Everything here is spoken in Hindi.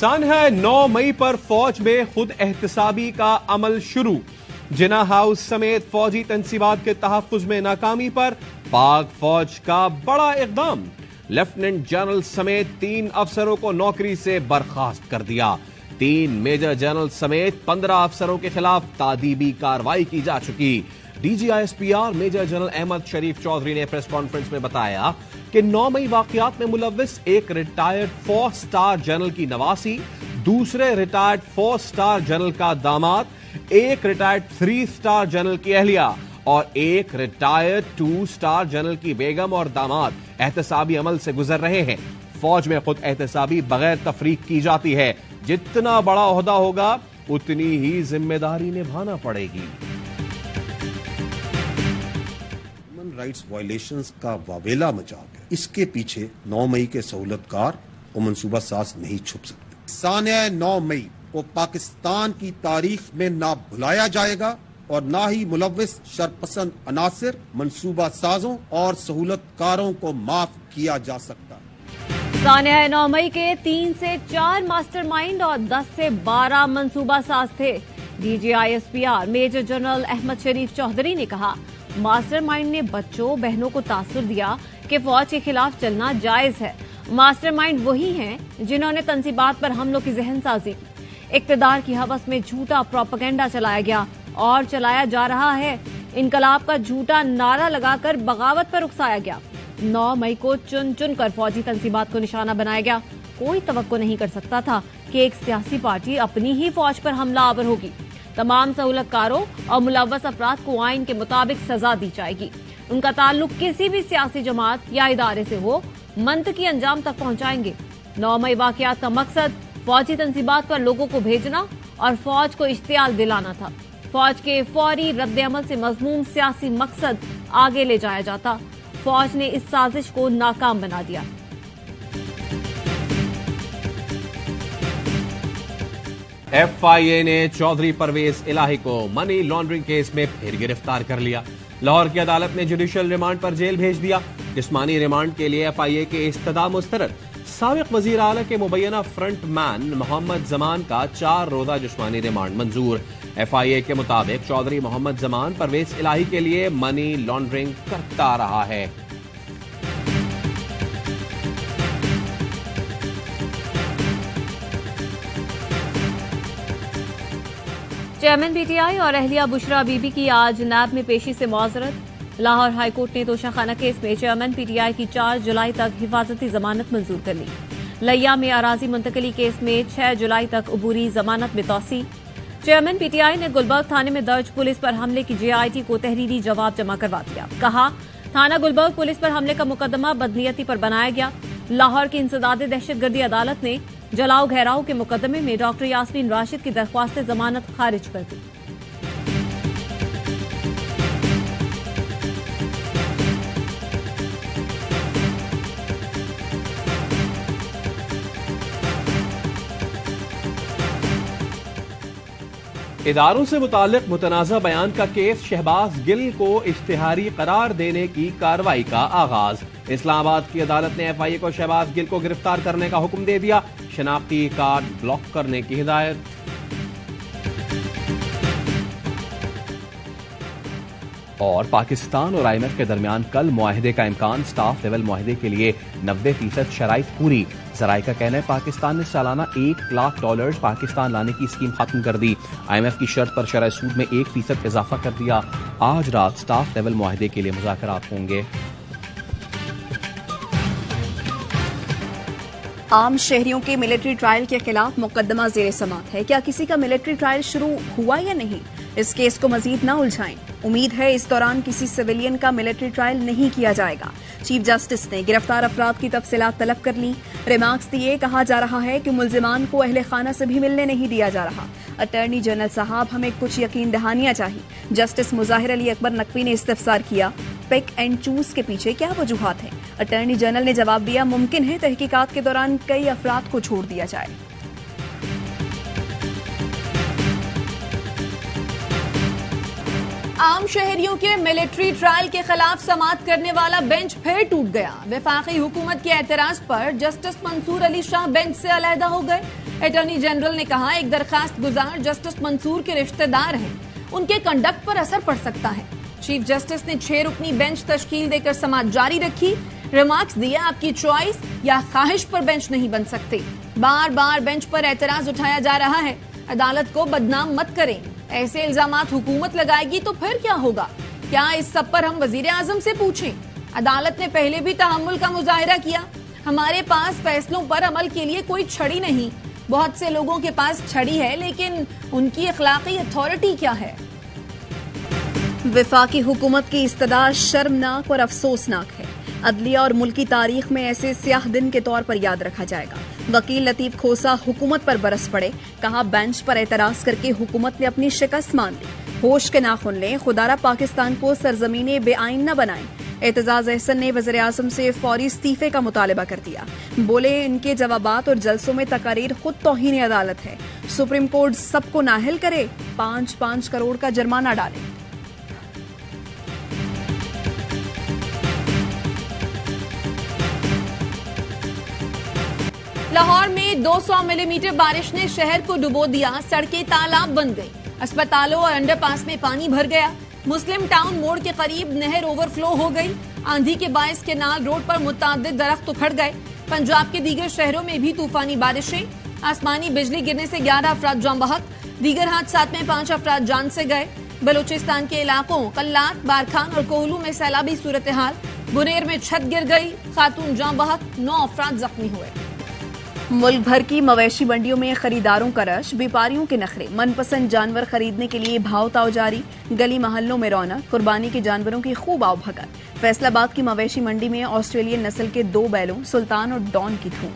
सानहा 9 मई पर फौज में खुद एहतसाबी का अमल शुरू। जिना हाउस समेत फौजी तंसीबात के तहफ्फुज में नाकामी पर पाक फौज का बड़ा इकदाम। लेफ्टिनेंट जनरल समेत 3 अफसरों को नौकरी से बर्खास्त कर दिया। 3 मेजर जनरल समेत 15 अफसरों के खिलाफ तादीबी कार्रवाई की जा चुकी। DGISPR मेजर जनरल अहमद शरीफ चौधरी ने प्रेस कॉन्फ्रेंस में बताया कि 9 मई वाकयात में मुलव्विस एक रिटायर्ड 4 स्टार जनरल की नवासी, दूसरे रिटायर्ड 4 स्टार जनरल का दामाद, एक रिटायर्ड 3 स्टार जनरल की अहलिया और एक रिटायर्ड 2 स्टार जनरल की बेगम और दामाद एहतसाबी अमल से गुजर रहे हैं। फौज में खुद एहतसाबी बगैर तफरीक की जाती है। जितना बड़ा ओहदा होगा उतनी ही जिम्मेदारी निभाना पड़ेगी। ह्यूमन राइट्स वायलेशंस का वावेला मचा गया, इसके पीछे 9 मई के सहूलतकार और मनसूबा साज नहीं छुप सकते। सानहा 9 मई को पाकिस्तान की तारीख में ना भुलाया जाएगा और ना ही मुलव्विस शरपसंद अनासिर, मनसूबा साजों और सहूलतकारों को माफ किया जा सकता। सानहा 9 मई के 3 से 4 मास्टरमाइंड और 10 से 12 मनसूबा साज थे। DGISPR मेजर जनरल अहमद शरीफ चौधरी ने कहा, मास्टरमाइंड ने बच्चों बहनों को तासुर दिया कि फौज के खिलाफ चलना जायज है। मास्टरमाइंड वही हैं जिन्होंने तंसीबात पर हमलों की जहनसाजी की। इक्तदार की हवस में झूठा प्रोपेगेंडा चलाया गया और चलाया जा रहा है। इनकलाब का झूठा नारा लगाकर बगावत पर उकसाया गया। 9 मई को चुन चुन कर फौजी तंसीबात को निशाना बनाया गया। कोई तवक्को नहीं कर सकता था कि एक सियासी पार्टी अपनी ही फौज पर हमला आवर होगी। तमाम सहूलतकारों और मुलव्वस अफराद को आइन के मुताबिक सजा दी जाएगी। उनका ताल्लुक किसी भी सियासी जमात या इदारे से हो, मंतकी अंजाम तक पहुंचाएंगे। 9 मई वाकयात का मकसद फौजी तंसीबात पर लोगों को भेजना और फौज को इश्तियाल दिलाना था। फौज के फौरी रद्द-ए-अमल से मज़मूम सियासी मकसद आगे ले जाया जाता। फौज ने इस साजिश को नाकाम बना दिया। FIA ने चौधरी परवेज इलाही को मनी लॉन्ड्रिंग केस में फिर गिरफ्तार कर लिया। लाहौर की अदालत ने जुडिशियल रिमांड पर जेल भेज दिया। जिस्मानी रिमांड के लिए FIA के इस्तदा मुस्तरद साबिक वजीर आला के मुबैना फ्रंट मैन मोहम्मद जमान का 4 रोजा जिस्मानी रिमांड मंजूर। FIA के मुताबिक चौधरी मोहम्मद जमान परवेज इलाही के लिए मनी लॉन्ड्रिंग करता रहा है। चेयरमैन PTI और अहलिया बुशरा बीबी की आज नैब में पेशी से मुआजरत। लाहौर हाईकोर्ट ने तोशाखाना केस में चेयरमैन PTI की 4 जुलाई तक हिफाजती जमानत मंजूर कर ली। लिया में अराजी मुंतकली केस में 6 जुलाई तक अबूरी जमानत में तोसी। चेयरमैन PTI ने गुलबर्ग थाने में दर्ज पुलिस पर हमले की JIT को तहरीरी जवाब जमा करवा दिया। कहा, थाना गुलबर्ग पुलिस पर हमले का मुकदमा बदनीयती पर बनाया गया। लाहौर की इंसदादे दहशतगर्दी अदालत ने जलाओ घेराव के मुकदमे में डॉक्टर यास्मीन राशिद की दरख्वास्त जमानत खारिज कर दी। इदारों से मुताल्लिक मुतनाज़ा बयान का केस शहबाज गिल को इश्तिहारी करार देने की कार्रवाई का आगाज। इस्लामाबाद की अदालत ने FIA को शहबाज गिल को गिरफ्तार करने का हुक्म दे दिया। शनाख्ती कार्ड ब्लॉक करने की हिदायत। और पाकिस्तान और IMF के दरमियान कल मुआहिदे का इम्कान। स्टाफ लेवल मुआहिदे के लिए 90% शराइत पूरी। जराये का कहना है पाकिस्तान ने सालाना $1 लाख पाकिस्तान लाने की स्कीम खत्म कर दी। IMF की शर्त पर शरह सूद में 1% इजाफा कर दिया। आज रात स्टाफ लेवल मुआहिदे के लिए मुज़ाकरात होंगे। आम शहरियों के मिलिट्री ट्रायल के खिलाफ मुकदमा जेर समात है। क्या किसी का मिलिट्री ट्रायल शुरू हुआ या नहीं? इस केस को मजीद न उलझाएं। उम्मीद है इस दौरान किसी सिविलियन का मिलिट्री ट्रायल नहीं किया जाएगा। चीफ जस्टिस ने गिरफ्तार अफराद की तफसीलात तलब कर ली। रिमार्क्स दिए, कहा जा रहा है कि मुल्जिमान को अहले खाना से भी मिलने नहीं दिया जा रहा। अटॉर्नी जनरल साहब, हमें कुछ यकीन दहानियां चाहिए। जस्टिस मुजाहिर अली अकबर नकवी ने इस्तफसार किया, पिक एंड चूज के पीछे क्या वजूहात हैं? अटॉर्नी जनरल ने जवाब दिया, मुमकिन है तहकीकात के दौरान कई अफराद को छोड़ दिया जाए। आम शहरियों के मिलिट्री ट्रायल के खिलाफ समाअत करने वाला बेंच फिर टूट गया। वफाकी हुकूमत के एतराज पर जस्टिस मंसूर अली शाह बेंच से अलहदा हो गए। अटॉर्नी जनरल ने कहा, एक दरखास्त गुजार जस्टिस मंसूर के रिश्तेदार हैं, उनके कंडक्ट पर असर पड़ सकता है। चीफ जस्टिस ने 6 रुकनी बेंच तश्कील देकर समाअत जारी रखी। रिमार्क्स दिए, आपकी चॉइस या ख्वाहिश पर बेंच नहीं बन सकते। बार बार बेंच पर एतराज उठाया जा रहा है। अदालत को बदनाम मत करें। ऐसे इल्जामात हुकूमत लगाएगी तो फिर क्या होगा? क्या इस सब पर हम वजीर आजम से पूछें? अदालत ने पहले भी तहम्मुल का मुजाहिरा किया। हमारे पास फैसलों पर अमल के लिए कोई छड़ी नहीं। बहुत से लोगों के पास छड़ी है, लेकिन उनकी अखलाकी अथॉरिटी क्या है? वफाकी हुकूमत की इस्तदा शर्मनाक और अफसोसनाक है। अदलिया और मुल्की तारीख में ऐसे स्याह दिन के तौर पर याद रखा जाएगा। वकील लतीफ खोसा हुकूमत पर बरस पड़े। कहा, बेंच पर एतराज करके हुकूमत ने अपनी शिकस्त मान ली। होश के नाखुन लें, खुदारा पाकिस्तान को सरजमीने बेआइन न बनाएं। एतजाज अहसन ने वज़ीर आज़म से फौरी इस्तीफे का मुतालबा कर दिया। बोले, इनके जवाबात और जलसों में तकारीर खुद तौहीन अदालत है। सुप्रीम कोर्ट सबको नाअहल करे, 5-5 करोड़ का जुर्माना डाले। लाहौर में 200 मिलीमीटर बारिश ने शहर को डुबो दिया। सड़कें तालाब बन गई। अस्पतालों और अंडरपास में पानी भर गया। मुस्लिम टाउन मोड़ के करीब नहर ओवरफ्लो हो गई। आंधी के बायस केनाल रोड पर मुताद्दिद दरख्त उखड़ गए। पंजाब के दीगर शहरों में भी तूफानी बारिशें। आसमानी बिजली गिरने से 11 अफराद जान बहक। दीगर हादसात में 5 अफराद जान से गए। बलूचिस्तान के इलाकों कल्लात, बारखान और कोहलू में सैलाबी सूरत हाल। बुनेर में छत गिर गई, खातून जान बहक, 9 अफराद जख्मी हुए। मुल्क भर की मवेशी मंडियों में खरीदारों का रश, व्यापारियों के नखरे। मनपसंद जानवर खरीदने के लिए भाव ताव जारी। गली मोहल्लों में रौनक, कुर्बानी के जानवरों की खूब आवभगत। फैसलाबाद की मवेशी मंडी में ऑस्ट्रेलियन नस्ल के 2 बैलों सुल्तान और डॉन की धूम।